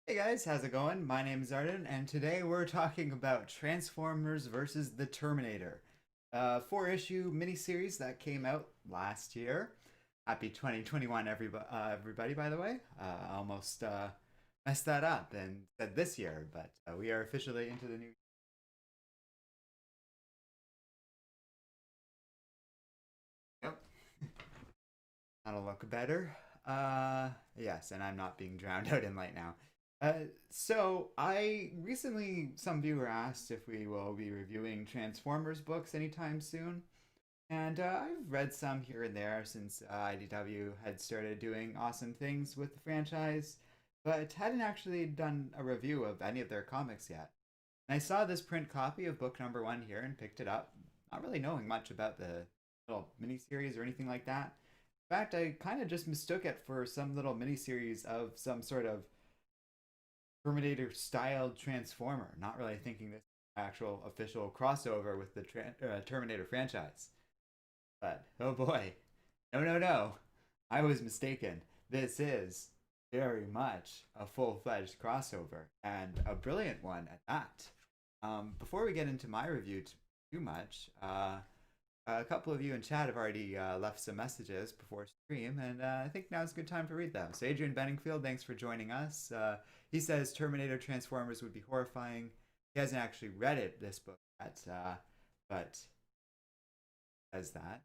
Hey guys, how's it going? My name is Arden, and today we're talking about Transformers versus the Terminator. Four-issue miniseries that came out last year. Happy 2021, everybody, by the way. I almost messed that up and said this year, but we are officially into the new. Yep, that'll look better. Yes, and I'm not being drowned out in light now. So I recently, some viewer asked if we will be reviewing Transformers books anytime soon. And I've read some here and there since IDW had started doing awesome things with the franchise, but hadn't actually done a review of any of their comics yet. And I saw this print copy of book number one here and picked it up, not really knowing much about the little miniseries or anything like that. In fact, I kind of just mistook it for some little miniseries of some sort of Terminator styled Transformer, not really thinking this actual official crossover with the Terminator franchise. But oh boy, no, no, no, I was mistaken. This is very much a full fledged crossover and a brilliant one at that. Before we get into my review too much, a couple of you in chat have already left some messages before stream, and I think now's a good time to read them. So, Adrian Benningfield, thanks for joining us. He says Terminator Transformers would be horrifying. He hasn't actually read this book yet, but says that.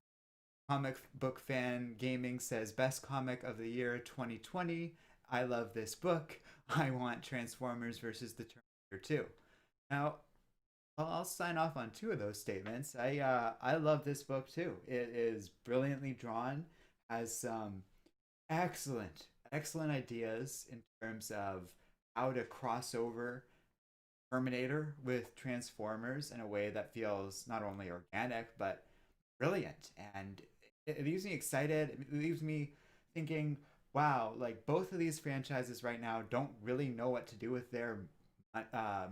Comic Book Fan Gaming says best comic of the year 2020. I love this book. I want Transformers versus the Terminator 2. Now, I'll sign off on two of those statements. I love this book too. It is brilliantly drawn, has some excellent ideas in terms of how to cross over Terminator with Transformers in a way that feels not only organic but brilliant, and it leaves me excited. It leaves me thinking, wow, like both of these franchises right now don't really know what to do with their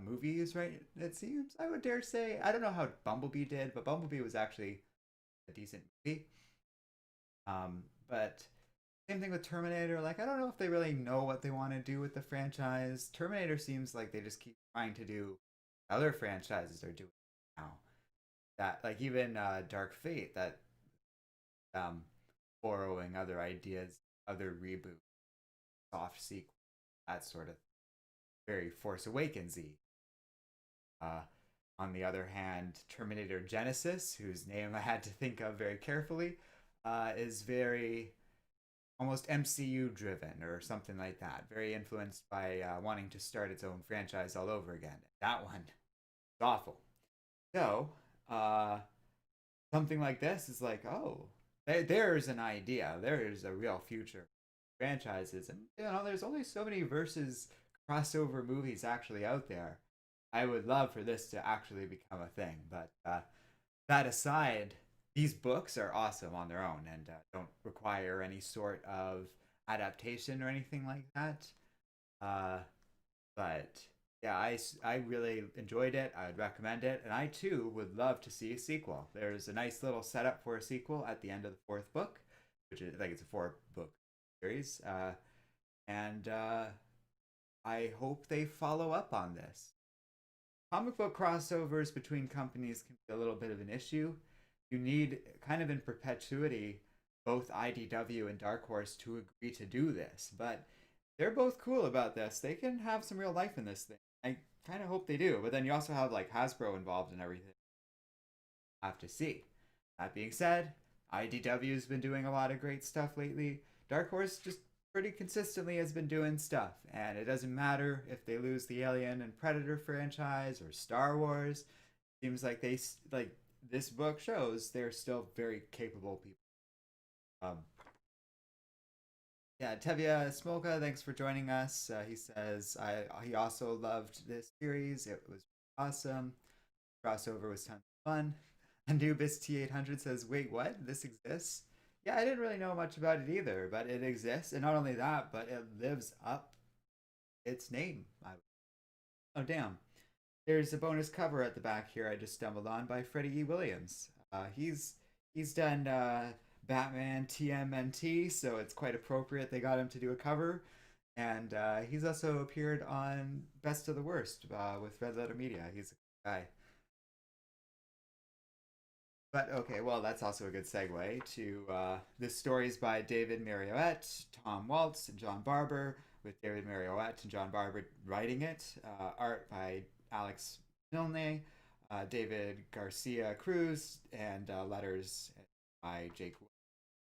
movies, right? It seems, I would dare say. I don't know how Bumblebee did, but Bumblebee was actually a decent movie. But same thing with Terminator. Like, I don't know if they really know what they want to do with the franchise. Terminator seems like they just keep trying to do other franchises are doing now. That, like, even Dark Fate, that um, borrowing other ideas, other reboot, soft sequel, that sort of very Force Awakens-y. Uh, on the other hand, Terminator Genesis, whose name I had to think of very carefully, is very almost MCU driven or something like that. Very influenced by wanting to start its own franchise all over again. That one is awful. So, something like this is like, oh, there's an idea. There's a real future franchises, and there's only so many versus crossover movies actually out there. I would love for this to actually become a thing, but that aside, these books are awesome on their own and don't require any sort of adaptation or anything like that. Uh, but yeah, I really enjoyed it. I would recommend it, and I too would love to see a sequel. There's a nice little setup for a sequel at the end of the fourth book, which is, I think it's a four-book series, and I hope they follow up on this. Comic book crossovers between companies can be a little bit of an issue. You need, kind of in perpetuity, both IDW and Dark Horse to agree to do this, but they're both cool about this. They can have some real life in this thing. I kind of hope they do, but then you also have like Hasbro involved in everything. Have to see. That being said, IDW's been doing a lot of great stuff lately. Dark Horse just pretty consistently has been doing stuff, and it doesn't matter if they lose the Alien and Predator franchise or Star Wars. Seems like this book shows they're still very capable people. Um, yeah, Tevya Smolka, thanks for joining us. He says he also loved this series. It was awesome. Crossover was tons of fun. Anubis T800 says, "Wait, what? This exists?" Yeah, I didn't really know much about it either, but it exists, and not only that, but it lives up its name. Oh damn! There's a bonus cover at the back here. I just stumbled on by Freddie E. Williams. He's done Batman TMNT, so it's quite appropriate they got him to do a cover. And he's also appeared on Best of the Worst with Red Letter Media. He's a guy. But okay, well, that's also a good segue to this story's by David Marioette, Tom Waltz, and John Barber, with David Marioette and John Barber writing it. Art by Alex Milne, David Garcia Cruz, and letters by Jake.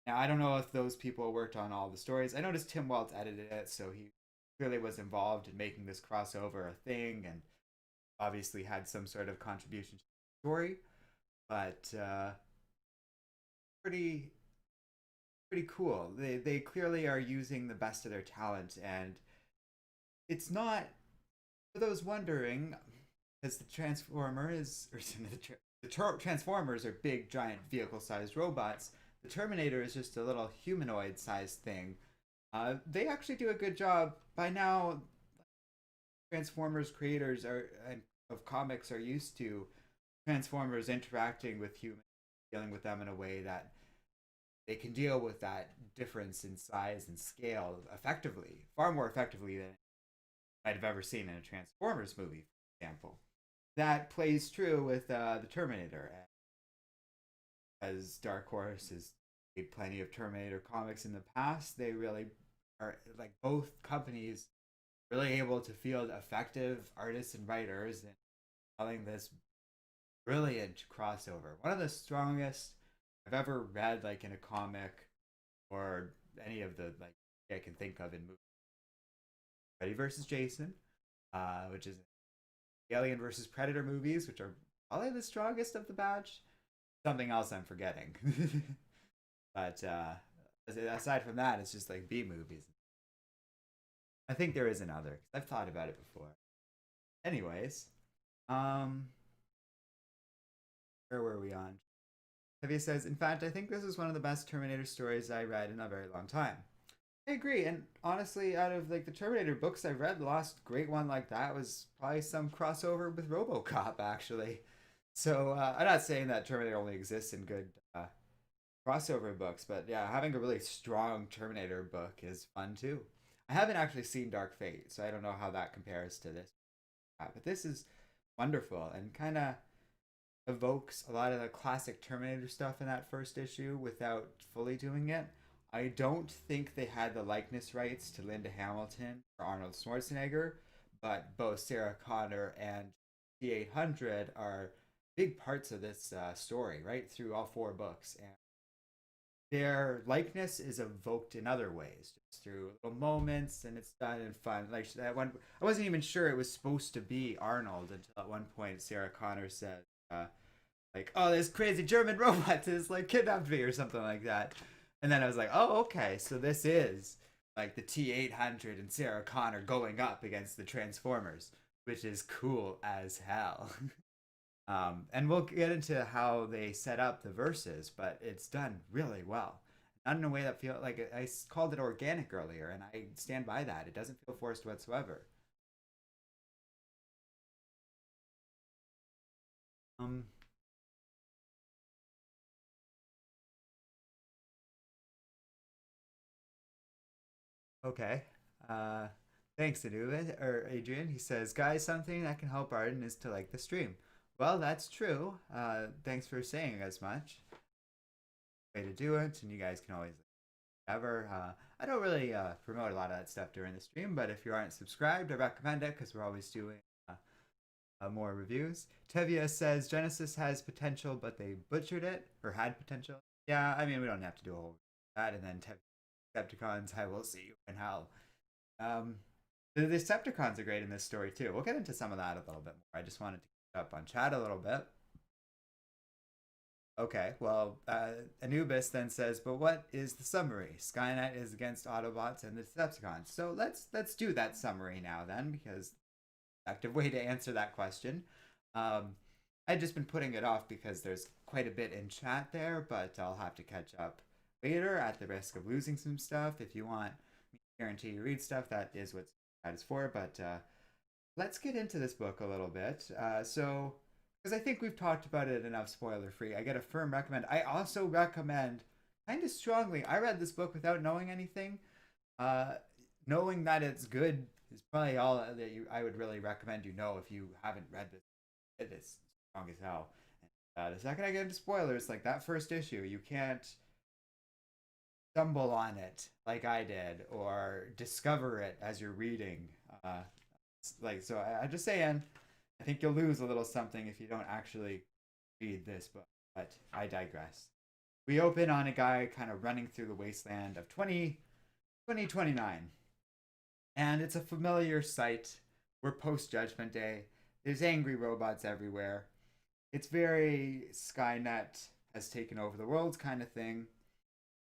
Now, I don't know if those people worked on all the stories. I noticed Tim Waltz edited it, so he clearly was involved in making this crossover a thing and obviously had some sort of contribution to the story. But pretty pretty cool. They clearly are using the best of their talent, and it's not for those wondering, because the Transformers or the Transformers are big, giant vehicle-sized robots. The Terminator is just a little humanoid-sized thing. They actually do a good job. By now, Transformers creators of comics are used to Transformers interacting with humans, dealing with them in a way that they can deal with that difference in size and scale effectively, far more effectively than I'd have ever seen in a Transformers movie, for example. That plays true with the Terminator, as Dark Horse has made plenty of Terminator comics in the past. They really are, like, both companies really able to field effective artists and writers and telling this brilliant crossover. One of the strongest I've ever read, like in a comic or any of the like I can think of in movies. Freddy versus Jason, which is Alien versus Predator movies, which are probably the strongest of the batch. Something else I'm forgetting. But aside from that, it's just like B movies. I think there is another. I've thought about it before. Anyways, where were we on? Tevye says, in fact, I think this is one of the best Terminator stories I read in a very long time. I agree, and honestly, out of like the Terminator books I've read, the last great one like that was probably some crossover with RoboCop, actually. So I'm not saying that Terminator only exists in good crossover books, but yeah, having a really strong Terminator book is fun too. I haven't actually seen Dark Fate, so I don't know how that compares to this. But this is wonderful and kind of evokes a lot of the classic Terminator stuff in that first issue without fully doing it. I don't think they had the likeness rights to Linda Hamilton or Arnold Schwarzenegger, but both Sarah Connor and T-800 are big parts of this story, right through all four books, and their likeness is evoked in other ways, just through little moments, and it's done in fun. Like that one, I wasn't even sure it was supposed to be Arnold until at one point Sarah Connor said, like, "Oh, this crazy German robot is like kidnapped me" or something like that. And then I was like, "Oh, okay, so this is like the T-800 and Sarah Connor going up against the Transformers, which is cool as hell." And we'll get into how they set up the verses, but it's done really well. Not in a way that feel like I called it organic earlier, and I stand by that. It doesn't feel forced whatsoever. Um, okay. Uh, thanks, Anubis, or Adrian. He says, guys, something that can help Arden is to like the stream. Well, that's true. Thanks for saying as much. Way to do it, and you guys can always ever. I don't really promote a lot of that stuff during the stream, but if you aren't subscribed, I recommend it because we're always doing more reviews. Tevia says Genesis has potential, but they butchered it, or had potential. Yeah, I mean, we don't have to do a whole that. And then Decepticons, I will see you in hell. The Decepticons are great in this story too. We'll get into some of that a little bit more. I just wanted to catch up on chat a little bit. Okay, well, Anubis then says, but what is the summary? Skynet is against Autobots and the Decepticons. So let's do that summary now then, because effective way to answer that question. I've just been putting it off because there's quite a bit in chat there, but I'll have to catch up later at the risk of losing some stuff. If you want me to guarantee you read stuff, that is what that is for. But let's get into this book a little bit. So because I think we've talked about it enough spoiler free, I get a firm recommend. I also recommend kind of strongly. I read this book without knowing anything. knowing that it's good is probably all that I would really recommend you know if you haven't read this. It is strong as hell. The second I get into spoilers, like that first issue, you can't stumble on it like I did or discover it as you're reading. So I just saying, I think you'll lose a little something if you don't actually read this book. But I digress. We open on a guy kind of running through the wasteland of 2029. And it's a familiar sight. We're post Judgment Day. There's angry robots everywhere. It's very Skynet has taken over the world kind of thing.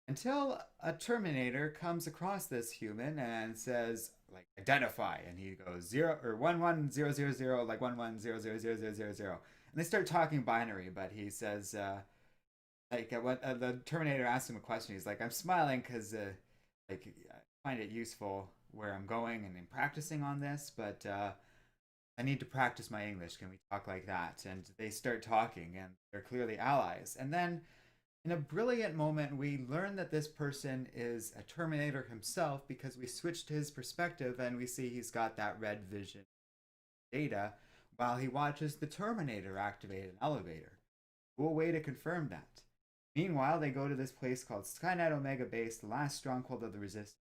Until a Terminator comes across this human and says, like, identify. And he goes 11000, like 1100000. And they start talking binary, but he says, the Terminator asks him a question. He's like, I'm smiling because, I find it useful where I'm going and I'm practicing on this, but I need to practice my English. Can we talk like that? And they start talking, and they're clearly allies. And then, in a brilliant moment, we learn that this person is a Terminator himself because we switch to his perspective and we see he's got that red vision data while he watches the Terminator activate an elevator. Cool way to confirm that. Meanwhile, they go to this place called Skynet Omega Base, the last stronghold of the Resistance.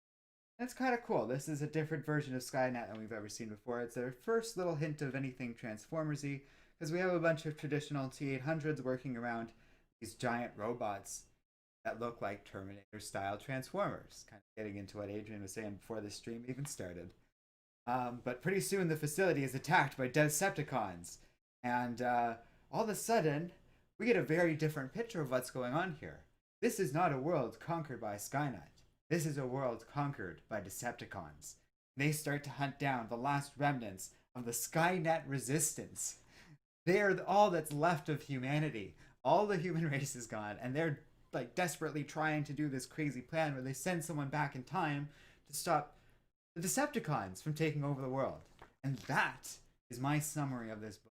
That's kind of cool. This is a different version of Skynet than we've ever seen before. It's their first little hint of anything Transformers-y, because we have a bunch of traditional T-800s working around these giant robots that look like Terminator-style Transformers. Kind of getting into what Adrian was saying before the stream even started. But pretty soon the facility is attacked by Decepticons. And all of a sudden, we get a very different picture of what's going on here. This is not a world conquered by Skynet. This is a world conquered by Decepticons. They start to hunt down the last remnants of the Skynet resistance. They are all that's left of humanity. All the human race is gone, and they're like desperately trying to do this crazy plan where they send someone back in time to stop the Decepticons from taking over the world. And that is my summary of this book.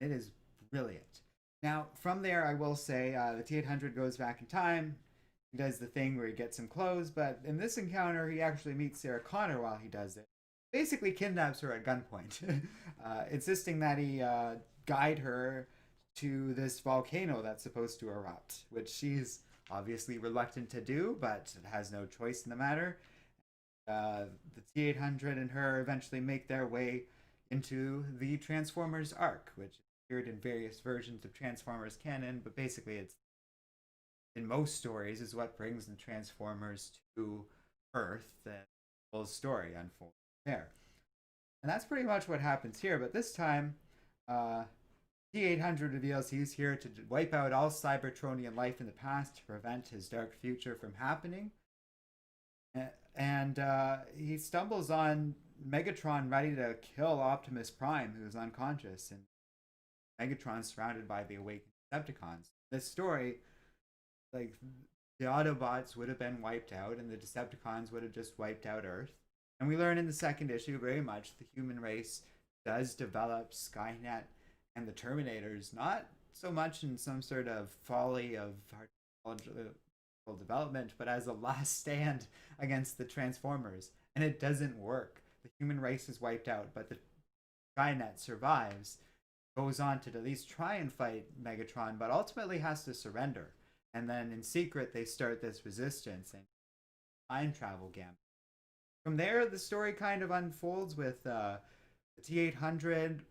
It is brilliant. Now, from there, I will say the T-800 goes back in time. He does the thing where he gets some clothes, but in this encounter, he actually meets Sarah Connor while he does it. Basically kidnaps her at gunpoint, insisting that he guide her to this volcano that's supposed to erupt, which she's obviously reluctant to do, but has no choice in the matter. The T-800 and her eventually make their way into the Transformers arc, which appeared in various versions of Transformers canon, but basically it's in most stories is what brings the Transformers to Earth and the whole story unfolds there. And that's pretty much what happens here, but this time T-800 reveals he's here to wipe out all Cybertronian life in the past to prevent his dark future from happening. And he stumbles on Megatron ready to kill Optimus Prime, who's unconscious, and Megatron surrounded by the awakened Decepticons. This story, like, the Autobots would have been wiped out, and the Decepticons would have just wiped out Earth. And we learn in the second issue very much the human race does develop Skynet and the Terminators, not so much in some sort of folly of artificial development, but as a last stand against the Transformers. And it doesn't work. The human race is wiped out, but the Skynet survives, goes on to at least try and fight Megatron, but ultimately has to surrender. And then in secret, they start this resistance and time travel gambit. From there, the story kind of unfolds with the T-800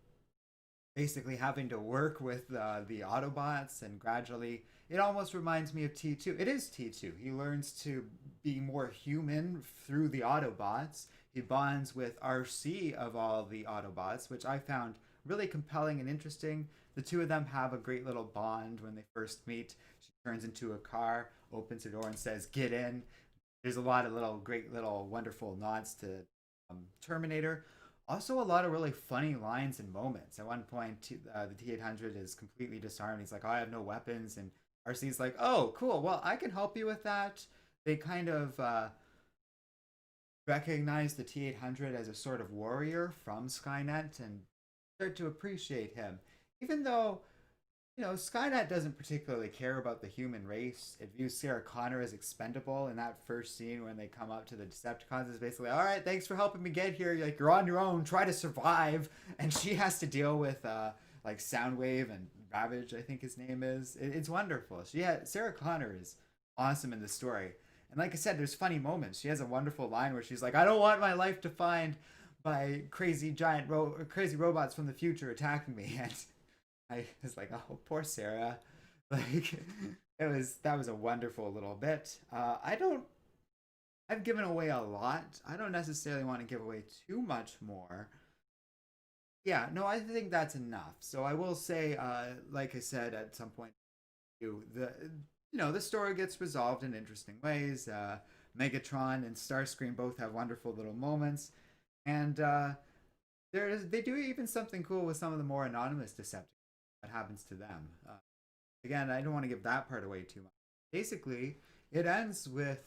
basically having to work with the Autobots, and gradually it almost reminds me of T2. It is T2. He learns to be more human through the Autobots. He bonds with Arcee of all the Autobots, which I found really compelling and interesting. The two of them have a great little bond when they first meet. She turns into a car, opens the door, and says, "Get in." There's a lot of great little wonderful nods to Terminator. Also, a lot of really funny lines and moments. At one point, the T-800 is completely disarmed. He's like, "Oh, I have no weapons." And Arcee's like, "Oh, cool. Well, I can help you with that." They kind of recognize the T-800 as a sort of warrior from Skynet and start to appreciate him. Even though Skynet doesn't particularly care about the human race. It views Sarah Connor as expendable. In that first scene when they come up to the Decepticons, is basically, all right, thanks for helping me get here. You're on your own. Try to survive. And she has to deal with like Soundwave and Ravage, I think his name is. It's wonderful. Sarah Connor is awesome in the story. And like I said, there's funny moments. She has a wonderful line where she's like, I don't want my life defined by crazy robots from the future attacking me. And I was like, oh, poor Sarah. Like, that was a wonderful little bit. I've given away a lot. I don't necessarily want to give away too much more. Yeah, no, I think that's enough. So I will say, like I said at some point, the story gets resolved in interesting ways. Megatron and Starscream both have wonderful little moments, and they do even something cool with some of the more anonymous Decepticons that happens to them. Again, I don't want to give that part away too much. Basically, it ends with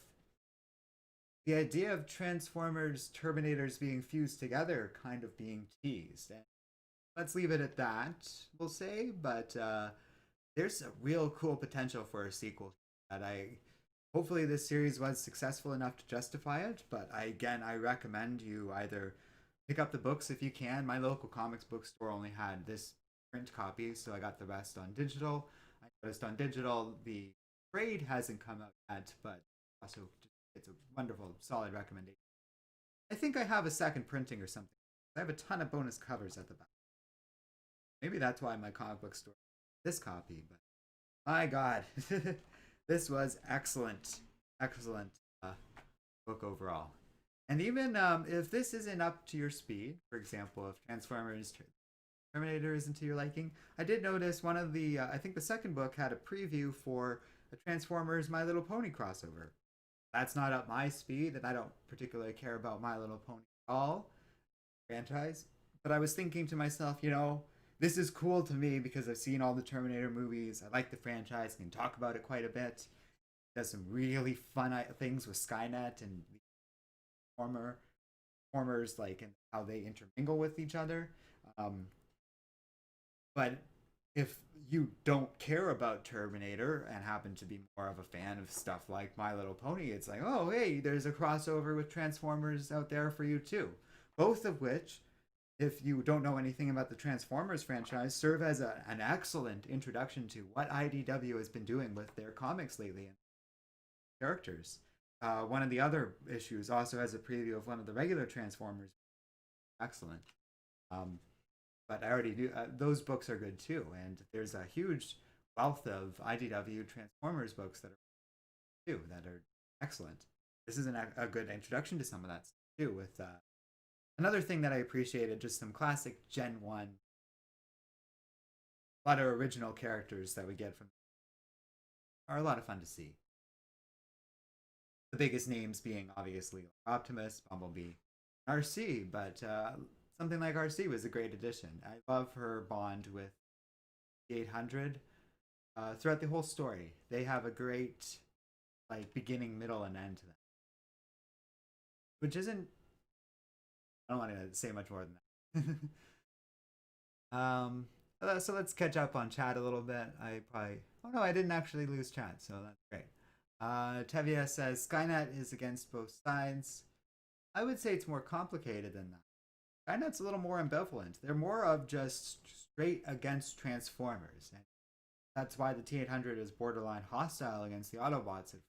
the idea of Transformers, Terminators being fused together kind of being teased. And let's leave it at that, we'll say. But there's a real cool potential for a sequel that hopefully this series was successful enough to justify it. But I recommend you either pick up the books if you can. My local comics book store only had this print copy, so I got the rest on digital. I noticed on digital the trade hasn't come out yet, but also it's a wonderful, solid recommendation. I think I have a second printing or something. I have a ton of bonus covers at the back. Maybe that's why my comic book store this copy. But my God, this was excellent, excellent book overall. And even if this isn't up to your speed, for example, if Terminator isn't to your liking, I did notice one of the I think the second book had a preview for a Transformers My Little Pony crossover. That's not up my speed, and I don't particularly care about My Little Pony at all franchise. But I was thinking to myself, this is cool to me because I've seen all the Terminator movies. I like the franchise, can talk about it quite a bit. It does some really fun things with Skynet and formers, like, and how they intermingle with each other. But if you don't care about Terminator and happen to be more of a fan of stuff like My Little Pony, it's like, oh, hey, there's a crossover with Transformers out there for you too. Both of which, if you don't know anything about the Transformers franchise, serve as an excellent introduction to what IDW has been doing with their comics lately and characters. One of the other issues also has a preview of one of the regular Transformers. Excellent. But I already do. Those books are good too, and there's a huge wealth of IDW Transformers books that are excellent. This is a good introduction to some of that stuff too. With another thing that I appreciated, just some classic Gen 1, a lot of original characters that we get from are a lot of fun to see. The biggest names being obviously Optimus, Bumblebee, Arcee, but something like Arcee was a great addition. I love her bond with the 800 throughout the whole story. They have a great beginning, middle, and end to them, which isn't. I don't want to say much more than that. So let's catch up on chat a little bit. Oh no, I didn't actually lose chat, so that's great. Tevia says Skynet is against both sides. I would say it's more complicated than that. Skynet's a little more ambivalent. They're more of just straight against Transformers. And that's why the T-800 is borderline hostile against the Autobots. It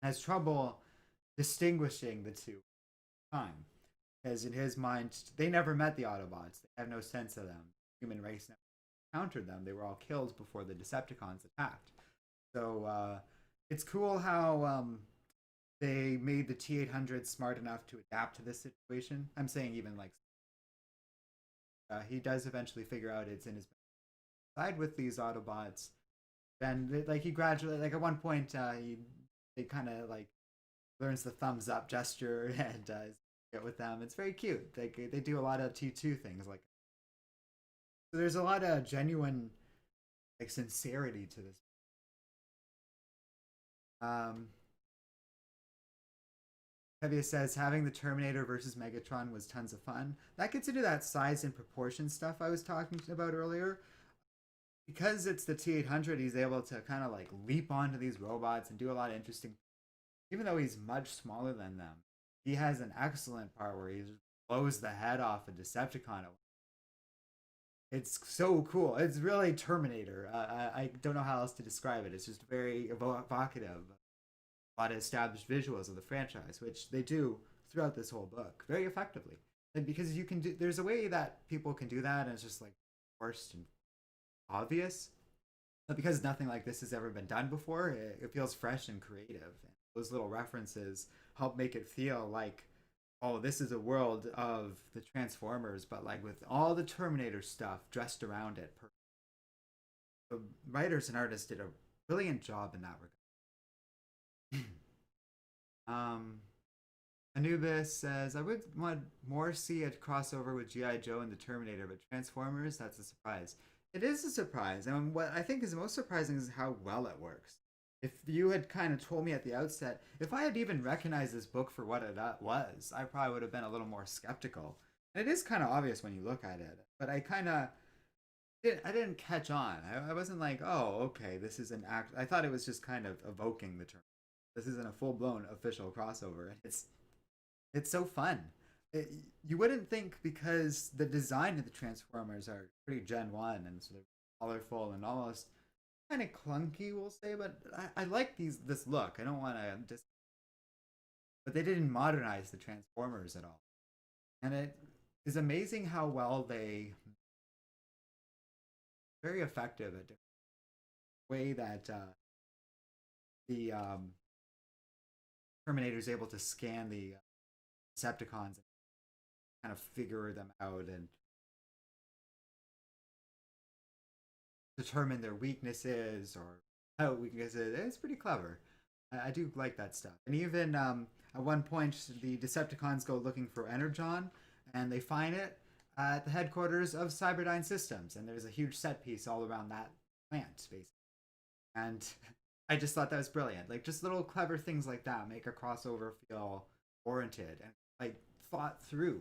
has trouble distinguishing the two time. Because in his mind, they never met the Autobots. They have no sense of them. The human race never encountered them. They were all killed before the Decepticons attacked. So it's cool how they made the T-800 smart enough to adapt to this situation. I'm saying even he does eventually figure out it's in his side with these Autobots. Then he gradually, at one point, he kind of learns the thumbs up gesture and get with them. It's very cute. They do a lot of T2 things so there's a lot of genuine sincerity to this. Hevia says having the Terminator versus Megatron was tons of fun. That gets into that size and proportion stuff I was talking about earlier. because it's the T-800, he's able to kind of like leap onto these robots and do a lot of interesting. Even though he's much smaller than them, he has an excellent part where he just blows the head off a Decepticon. It's so cool. It's really Terminator. I don't know how else to describe it. It's just very evocative. A lot of established visuals of the franchise, which they do throughout this whole book very effectively. Like, because you can do, there's a way that people can do that, and it's just like forced and obvious. But because nothing like this has ever been done before, it feels fresh and creative. And those little references help make it feel like, oh, this is a world of the Transformers, but like with all the Terminator stuff dressed around it. The writers and artists did a brilliant job in that regard. Anubis says, I would want more see a crossover with G.I. Joe and the Terminator, but Transformers, that's a surprise. It is a surprise, and what I think is most surprising is how well it works. If you had kind of told me at the outset, if I had even recognized this book for what it was, I probably would have been a little more skeptical. And it is kind of obvious when you look at it, but I didn't catch on. I wasn't like, oh, okay, this is an act. I thought it was just kind of evoking the term. This isn't a full blown official crossover. It's so fun. You wouldn't think, because the design of the Transformers are pretty Gen 1 and sort of colorful and almost kind of clunky, we'll say, but I like this look. I don't want to just, but they didn't modernize the Transformers at all, and it is amazing how well they very effective at the way that the Terminator is able to scan the Decepticons and kind of figure them out and determine their weaknesses or how weaknesses. It's pretty clever. I do like that stuff. And even at one point, the Decepticons go looking for Energon, and they find it at the headquarters of Cyberdyne Systems. And there's a huge set piece all around that plant, basically. And I just thought that was brilliant. Like, just little clever things like that make a crossover feel warranted and like thought through.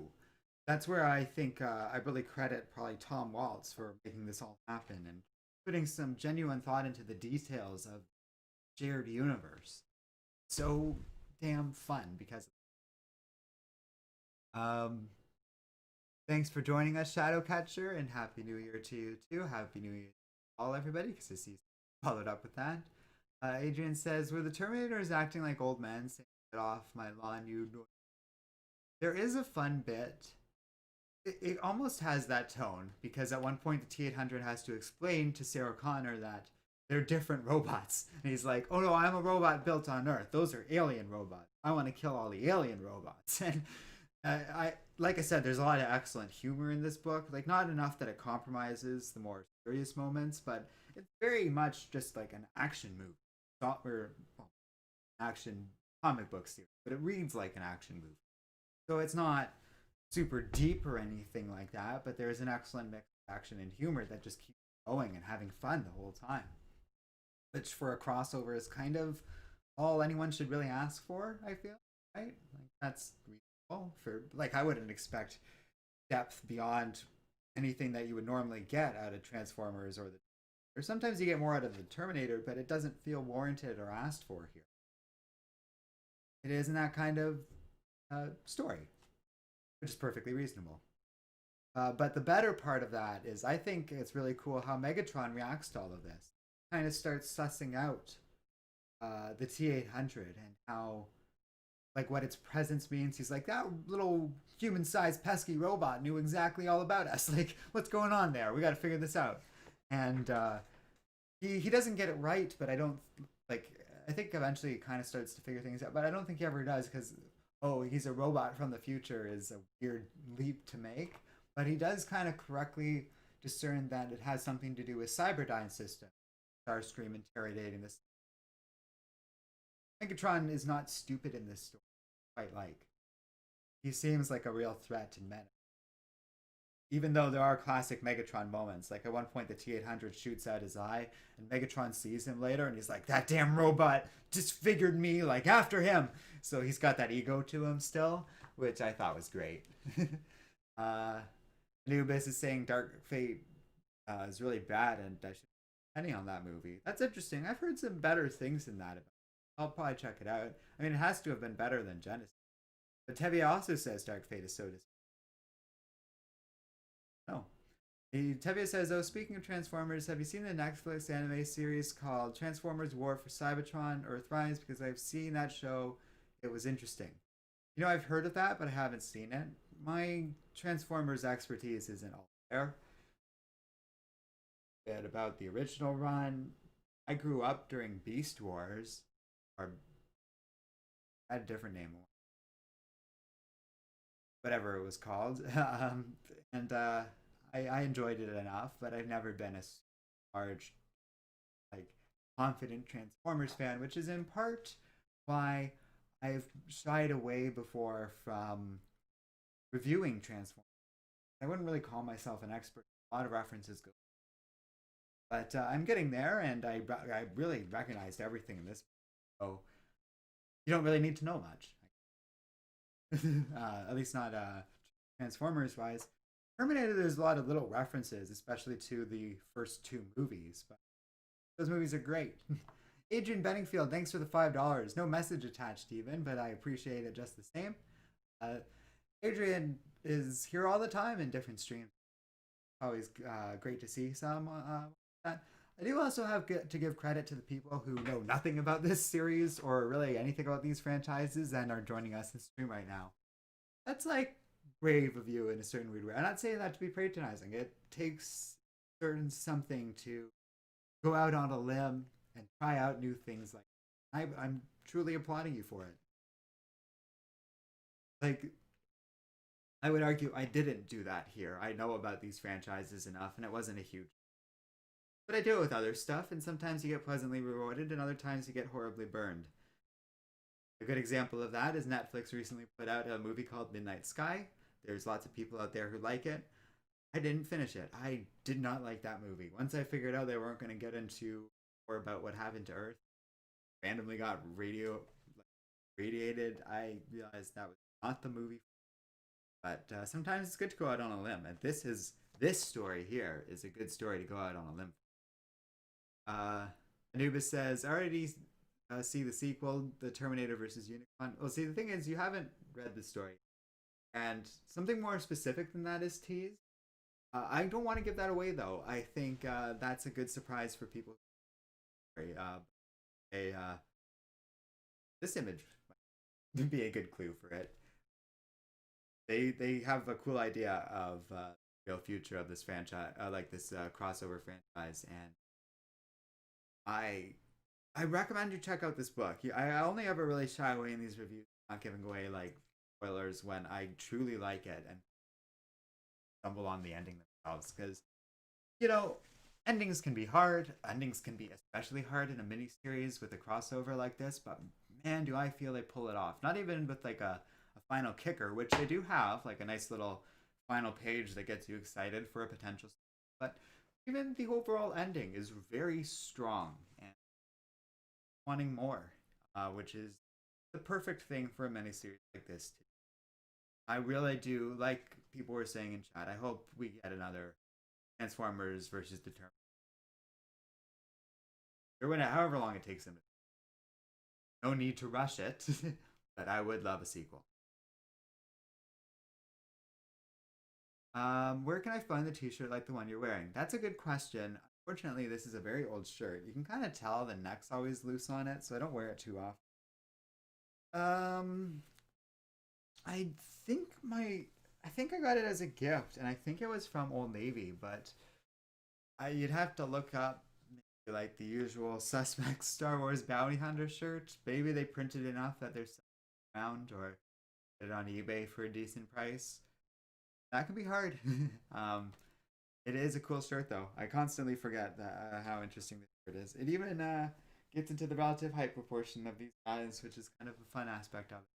That's where I think I really credit probably Tom Waltz for making this all happen and putting some genuine thought into the details of shared universe. So damn fun because thanks for joining us, Shadowcatcher, and Happy New Year to you too. Happy New Year to all everybody, because I see followed up with that. Adrian says, were the Terminators acting like old men saying, get off my lawn, you. There is a fun bit. It almost has that tone, because at one point the T-800 has to explain to Sarah Connor that they're different robots. And he's like, oh no, I'm a robot built on Earth. Those are alien robots. I want to kill all the alien robots. And I like I said, there's a lot of excellent humor in this book. Like, not enough that it compromises the more serious moments, but it's very much just like an action movie. Action comic book series, but it reads like an action movie. So it's not super deep or anything like that, but there's an excellent mix of action and humor that just keeps going and having fun the whole time. Which for a crossover is kind of all anyone should really ask for, I feel, right? Like, that's reasonable. For, like, I wouldn't expect depth beyond anything that you would normally get out of Transformers or sometimes you get more out of the Terminator, but it doesn't feel warranted or asked for here. It isn't that kind of story, which is perfectly reasonable. But the better part of that is, I think it's really cool how Megatron reacts to all of this. Kind of starts sussing out the T-800 and how, like, what its presence means. He's like, that little human-sized pesky robot knew exactly all about us. Like, what's going on there? We got to figure this out. And he doesn't get it right, but I think eventually he kind of starts to figure things out, but I don't think he ever does, because, oh, he's a robot from the future is a weird leap to make. But he does kind of correctly discern that it has something to do with Cyberdyne system. Starcream interrogating this. Megatron is not stupid in this story, quite like. He seems like a real threat and menace. Even though there are classic Megatron moments, like at one point the T-800 shoots out his eye, and Megatron sees him later, and he's like, that damn robot disfigured me, like, after him. So he's got that ego to him still, which I thought was great. Anubis is saying Dark Fate is really bad, and I should Penny on that movie. That's interesting. I've heard some better things than that. I'll probably check it out. I mean, it has to have been better than Genesis. But Tevye also says Dark Fate is so disappointing. Oh. Tevye says, oh, speaking of Transformers, have you seen the Netflix anime series called Transformers War for Cybertron Earthrise? Because I've seen that show. It was interesting. You know, I've heard of that, but I haven't seen it. My Transformers expertise isn't all there. Bit about the original run. I grew up during Beast Wars, or I had a different name, whatever it was called. And I enjoyed it enough, but I've never been a large, like, confident Transformers fan, which is in part why I've shied away before from reviewing Transformers. I wouldn't really call myself an expert. A lot of references go, but I'm getting there, and I really recognized everything in this. So you don't really need to know much, at least not Transformers wise. Terminator, there's a lot of little references, especially to the first two movies, but those movies are great. Adrian Benningfield, thanks for the $5. No message attached even, but I appreciate it just the same. Adrian is here all the time in different streams. Always great to see some. I do also have to give credit to the people who know nothing about this series or really anything about these franchises and are joining us in stream right now. That's like brave of you in a certain weird way. I'm not saying that to be patronizing. It takes certain something to go out on a limb and try out new things. Like I'm truly applauding you for it. Like I would argue I didn't do that here. I know about these franchises enough, and it wasn't a huge. But I do it with other stuff, and sometimes you get pleasantly rewarded, and other times you get horribly burned. A good example of that is Netflix recently put out a movie called Midnight Sky. There's lots of people out there who like it. I didn't finish it. I did not like that movie. Once I figured out they weren't going to get into more about what happened to Earth, randomly got radiated, I realized that was not the movie. But sometimes it's good to go out on a limb, and this story here is a good story to go out on a limb. Anubis says, I already see the sequel, The Terminator versus Unicron. Well, see, the thing is, you haven't read the story, and something more specific than that is teased. I don't want to give that away, though. I think that's a good surprise for people. This image would be a good clue for it. They have a cool idea of the real future of this franchise, like this crossover franchise, and I recommend you check out this book. I only ever really shy away in these reviews, not giving away like spoilers when I truly like it and stumble on the ending themselves, because you know endings can be hard. Endings can be especially hard in a miniseries with a crossover like this, but man, do I feel they pull it off. Not even with like a final kicker, which they do have, like a nice little final page that gets you excited for a potential, but even the overall ending is very strong and wanting more, which is the perfect thing for a miniseries like this. I really do, like people were saying in chat, I hope we get another Transformers versus the Terminator. Or however long it takes them. No need to rush it, but I would love a sequel. Where can I find the t-shirt like the one you're wearing? That's a good question. Unfortunately, this is a very old shirt. You can kind of tell the neck's always loose on it, so I don't wear it too often. I think I got it as a gift, and I think it was from Old Navy, but you'd have to look up maybe like the usual suspects Star Wars bounty hunter shirt. Maybe they printed enough that they're around, or get it on eBay for a decent price. That can be hard. It is a cool shirt, though. I constantly forget how interesting this shirt is. It even gets into the relative height proportion of these guys, which is kind of a fun aspect of it.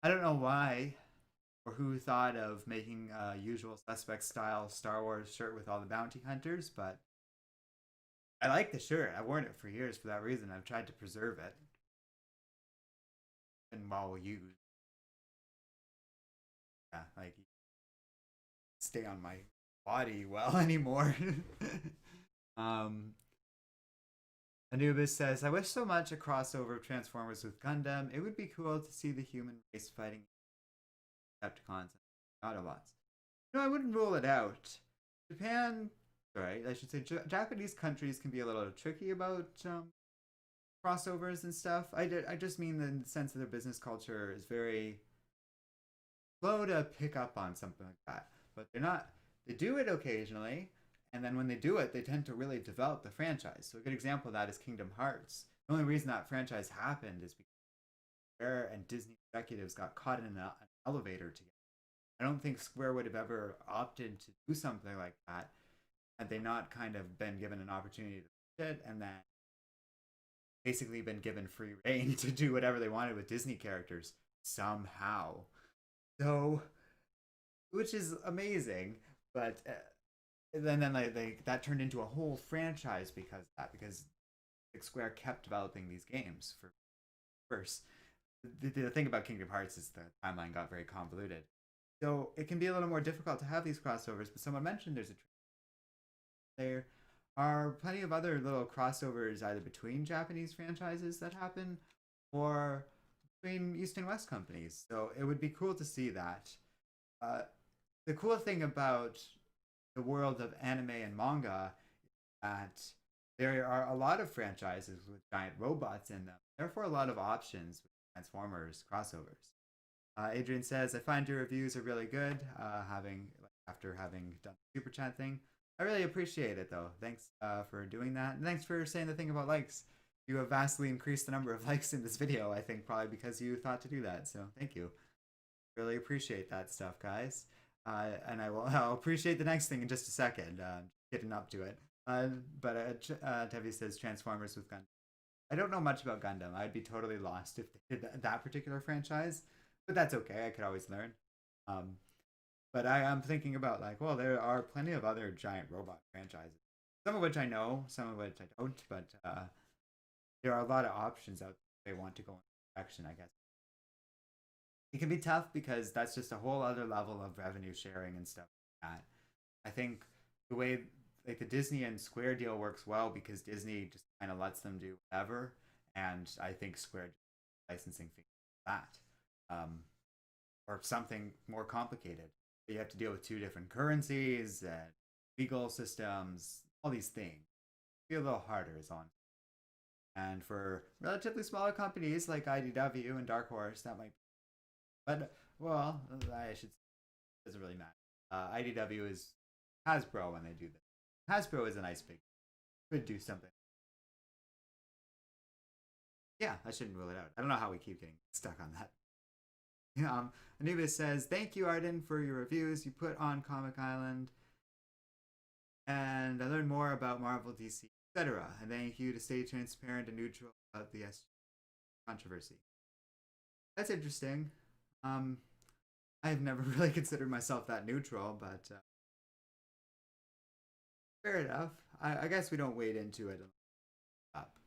I don't know why or who thought of making a usual suspect style Star Wars shirt with all the bounty hunters, but I like the shirt. I've worn it for years for that reason. I've tried to preserve it and well used. Yeah, like stay on my body well anymore. Anubis says, I wish so much a crossover of Transformers with Gundam. It would be cool to see the human race fighting Decepticons and Autobots. No, I wouldn't rule it out. Japan, right, I should say, Japanese countries can be a little tricky about crossovers and stuff. I just mean in the sense that their business culture is very slow to pick up on something like that. But they're not, they do it occasionally, and then when they do it, they tend to really develop the franchise. So a good example of that is Kingdom Hearts. The only reason that franchise happened is because Square and Disney executives got caught in an elevator together. I don't think Square would have ever opted to do something like that had they not kind of been given an opportunity to do it and then basically been given free reign to do whatever they wanted with Disney characters somehow. So, which is amazing, but then like that turned into a whole franchise because Square kept developing these games for first. The thing about Kingdom Hearts is the timeline got very convoluted. So it can be a little more difficult to have these crossovers, but someone mentioned there are plenty of other little crossovers either between Japanese franchises that happen or between East and West companies. So it would be cool to see that. The cool thing about the world of anime and manga is that there are a lot of franchises with giant robots in them. Therefore, a lot of options with Transformers crossovers. Adrian says, I find your reviews are really good, after having done the super chat thing. I really appreciate it, though. Thanks for doing that. And thanks for saying the thing about likes. You have vastly increased the number of likes in this video, I think, probably because you thought to do that. So thank you. Really appreciate that stuff, guys. And I'll appreciate the next thing in just a second. Getting up to it. Tevi says Transformers with Gundam. I don't know much about Gundam. I'd be totally lost if they did that particular franchise. But that's okay. I could always learn. But I am thinking about there are plenty of other giant robot franchises. Some of which I know, some of which I don't. But there are a lot of options out there if they want to go in that direction, I guess. It can be tough because that's just a whole other level of revenue sharing and stuff like that. I think the way the Disney and Square deal works well because Disney just kind of lets them do whatever, and I think Square licensing fee that, or something more complicated. You have to deal with two different currencies and legal systems, all these things. Be a little harder is on. And for relatively smaller companies like IDW and Dark Horse, that might. But well, I should. It doesn't really matter. IDW is Hasbro when they do this. Hasbro is a nice big. Could do something. Yeah, I shouldn't rule it out. I don't know how we keep getting stuck on that. Anubis says, thank you, Arden, for your reviews you put on Comic Island. And I learned more about Marvel, DC, etc. And thank you to stay transparent and neutral about the SG controversy. That's interesting. I've never really considered myself that neutral, but fair enough. I guess we don't wade into it up.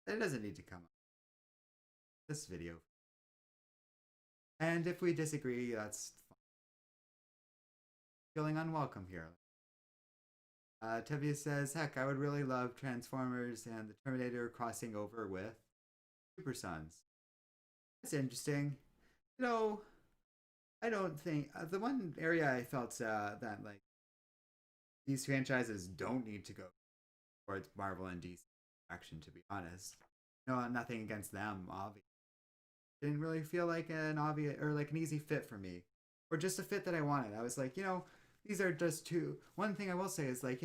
It doesn't need to come up this video. And if we disagree, that's fine. Feeling unwelcome here. Tevia says, heck, I would really love Transformers and the Terminator crossing over with Super Sons. That's interesting. You know, I don't think the one area I felt that these franchises don't need to go towards Marvel and DC action, to be honest. No, nothing against them, obviously. Didn't really feel like an obvious or like an easy fit for me, or just a fit that I wanted. I was like, these are just two. One thing I will say is with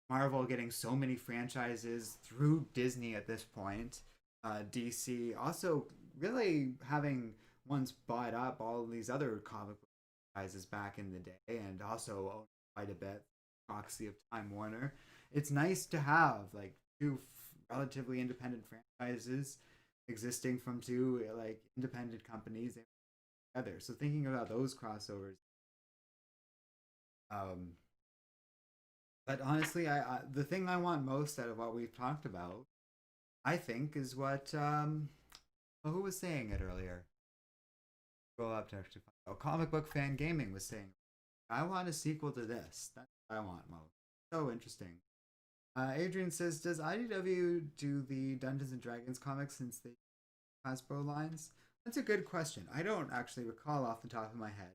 Marvel getting so many franchises through Disney at this point, DC also really having once bought up all these other comic book franchises back in the day, and also quite a bit proxy of Time Warner. It's nice to have two relatively independent franchises existing from two independent companies together. So thinking about those crossovers. But honestly, the thing I want most out of what we've talked about, I think, is what who was saying it earlier? Scroll up to actually find. Comic Book Fan Gaming was saying I want a sequel to this. That's what I want most. So interesting. Adrian says, does IDW do the Dungeons and Dragons comics since they Hasbro lines? That's a good question. I don't actually recall off the top of my head.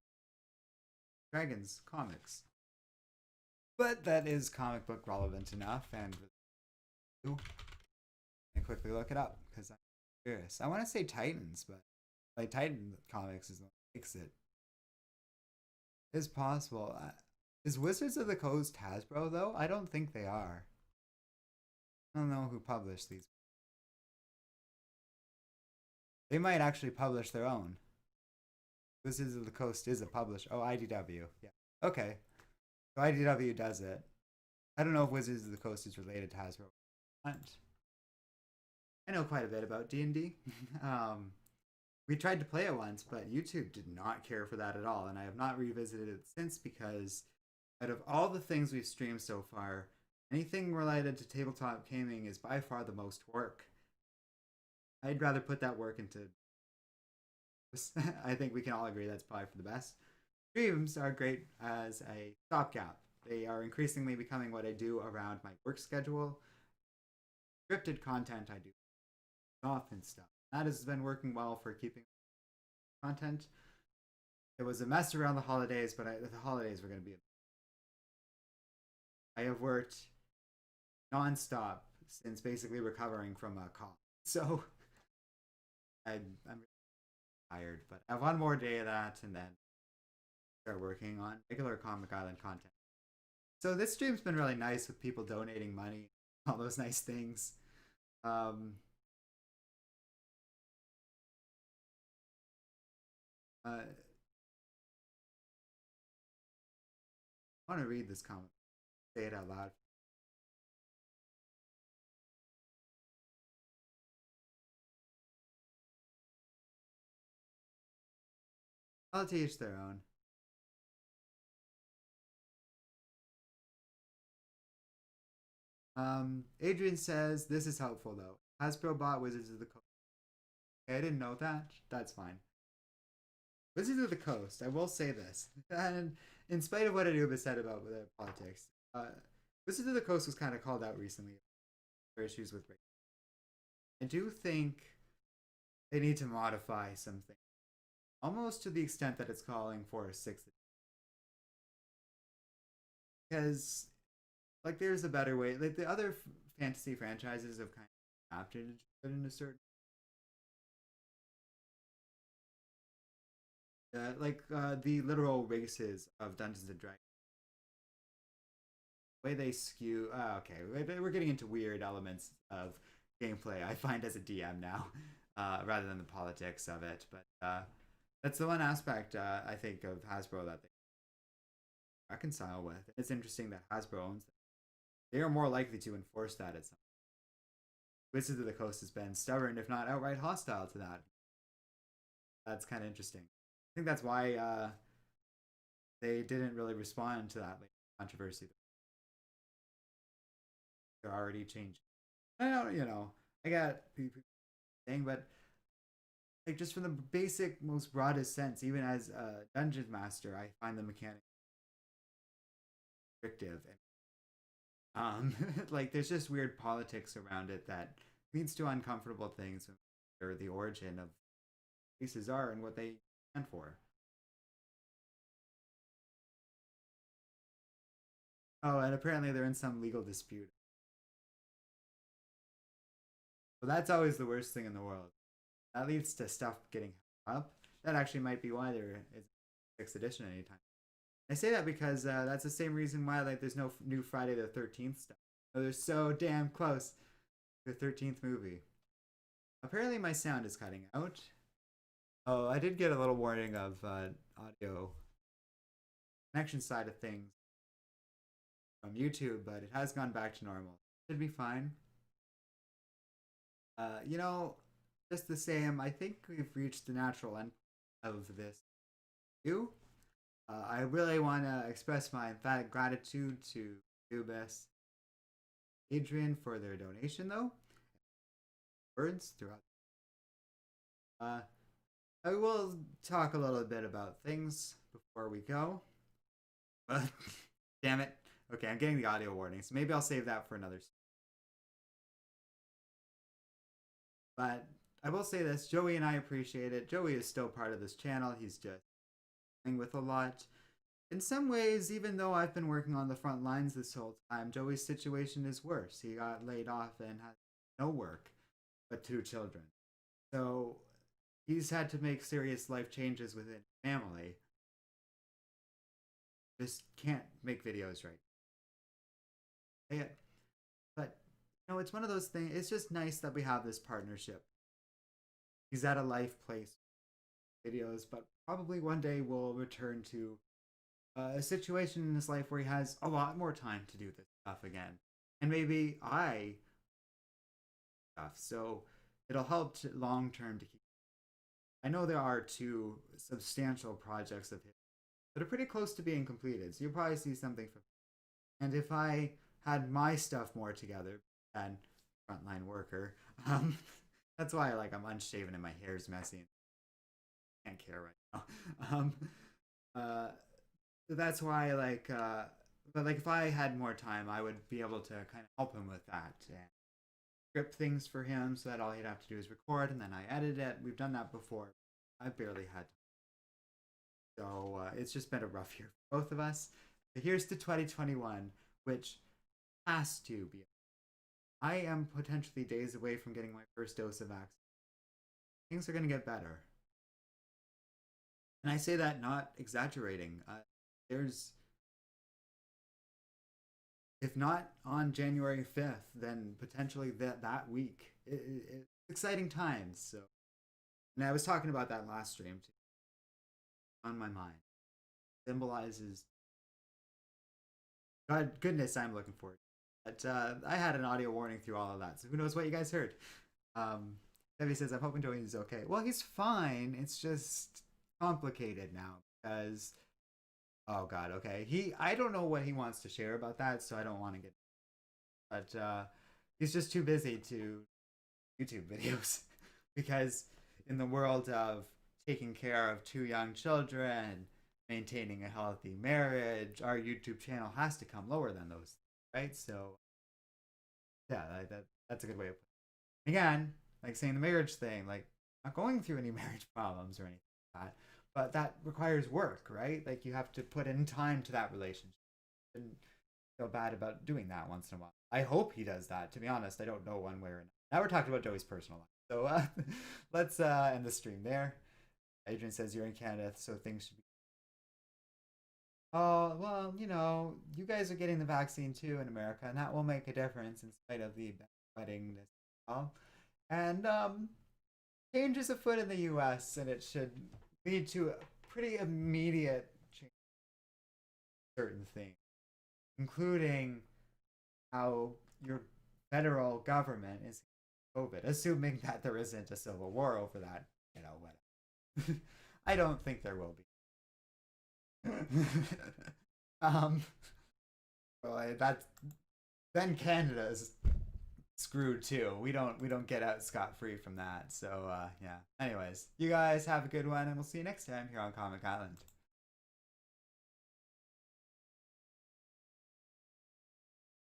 Dragons comics. But that is comic book relevant enough, and I quickly look it up because I'm curious. I want to say Titans, but like Titan comics is what makes it. It's possible. Is Wizards of the Coast Hasbro though? I don't think they are. I don't know who published these. They might actually publish their own. Wizards of the Coast is a publisher. Oh, IDW. Yeah. Okay. So IDW does it. I don't know if Wizards of the Coast is related to Hasbro. I know quite a bit about D&D. We tried to play it once, but YouTube did not care for that at all, and I have not revisited it since because out of all the things we've streamed so far, anything related to tabletop gaming is by far the most work. I'd rather put that work into... I think we can all agree that's probably for the best. Streams are great as a stopgap. They are increasingly becoming what I do around my work schedule. Scripted content I do off and stuff. That has been working well for keeping content. It was a mess around the holidays, but the holidays were going to be... I have worked non-stop since basically recovering from a cough. So I'm really tired, but I have one more day of that and then start working on regular Comic Island content. So this stream's been really nice with people donating money, all those nice things. I want to read this comment. Say it out loud. I'll teach their own. Adrian says, this is helpful though. Hasbro bought Wizards of the Coast. Okay, I didn't know that. That's fine. Wizards of the Coast, I will say this. And in spite of what Anubis said about the politics, Wizards of the Coast was kind of called out recently for issues with race. I do think they need to modify something. Almost to the extent that it's calling for a 6th. Because like there's a better way. Like the other fantasy franchises have kind of adapted it in a certain the literal races of Dungeons and Dragons. The way they skew. Okay, we're getting into weird elements of gameplay. I find as a DM now, rather than the politics of it. But that's the one aspect I think of Hasbro that they reconcile with. It's interesting that Hasbro owns them. They are more likely to enforce that at some point. Wizards of the Coast has been stubborn, if not outright hostile to that. That's kind of interesting. I think that's why they didn't really respond to that controversy. They're already changing. I don't, I got people saying, but like just from the basic, most broadest sense, even as a dungeon master, I find the mechanics restrictive and like there's just weird politics around it that leads to uncomfortable things or the origin of races are and what they stand for. Oh, and apparently they're in some legal dispute. So that's always the worst thing in the world. That leads to stuff getting up. That actually might be why there is 6th edition anytime. I say that because that's the same reason why like there's no new Friday the 13th stuff. They're so damn close to the 13th movie. Apparently my sound is cutting out. Oh, I did get a little warning of audio connection side of things from YouTube, but it has gone back to normal. Should be fine. Just the same, I think we've reached the natural end of this review. I really want to express my emphatic gratitude to Ubis Adrian for their donation, though. Words throughout. I will talk a little bit about things before we go. Damn it. Okay, I'm getting the audio warning, so maybe I'll save that for another. But I will say this, Joey and I appreciate it. Joey is still part of this channel. He's just playing with a lot. In some ways, even though I've been working on the front lines this whole time, Joey's situation is worse. He got laid off and has no work, but 2 children. So he's had to make serious life changes within family. Just can't make videos right. Yeah. But it's one of those things. It's just nice that we have this partnership. He's at a life place videos, but probably one day we'll return to a situation in his life where he has a lot more time to do this stuff again, and maybe I stuff. So it'll help long term to keep. I know there are 2 substantial projects of his that are pretty close to being completed, so you'll probably see something from. And if I had my stuff more together than frontline worker, that's why I'm unshaven and my hair's messy. I can't care right now. So that's why but if I had more time, I would be able to kind of help him with that and script things for him so that all he'd have to do is record and then I edit it. We've done that before. I barely had to. So it's just been a rough year for both of us. But here's to 2021, which has to be. I am potentially days away from getting my first dose of vaccine. Things are going to get better. And I say that not exaggerating. There's, if not on January 5th, then potentially that week. It's exciting times. So, and I was talking about that last stream too. On my mind, symbolizes goodness. I'm looking forward. But I had an audio warning through all of that, so who knows what you guys heard. Debbie says, I'm hoping Joey is okay. Well, he's fine. It's just complicated now because, oh god, okay. I don't know what he wants to share about that, so I don't want to get. But he's just too busy to YouTube videos because in the world of taking care of 2 young children, maintaining a healthy marriage, our YouTube channel has to come lower than those, right? So, yeah, that's a good way of putting it. Again, like saying the marriage thing, not going through any marriage problems or anything like that, but that requires work, right? You have to put in time to that relationship. And feel bad about doing that once in a while. I hope he does that. To be honest, I don't know one way or another. Now we're talking about Joey's personal life, so let's end the stream there. Adrian says you're in Canada, so things should be. Oh, well, you guys are getting the vaccine too in America, and that will make a difference in spite of the wedding this fall. And change is afoot in the US, and it should lead to a pretty immediate change in certain things, including how your federal government is COVID, assuming that there isn't a civil war over that, whatever. I don't think there will be. Well, that's then Canada's screwed too. We don't get out scot-free from that. So yeah. Anyways, you guys have a good one, and we'll see you next time here on Comic Island.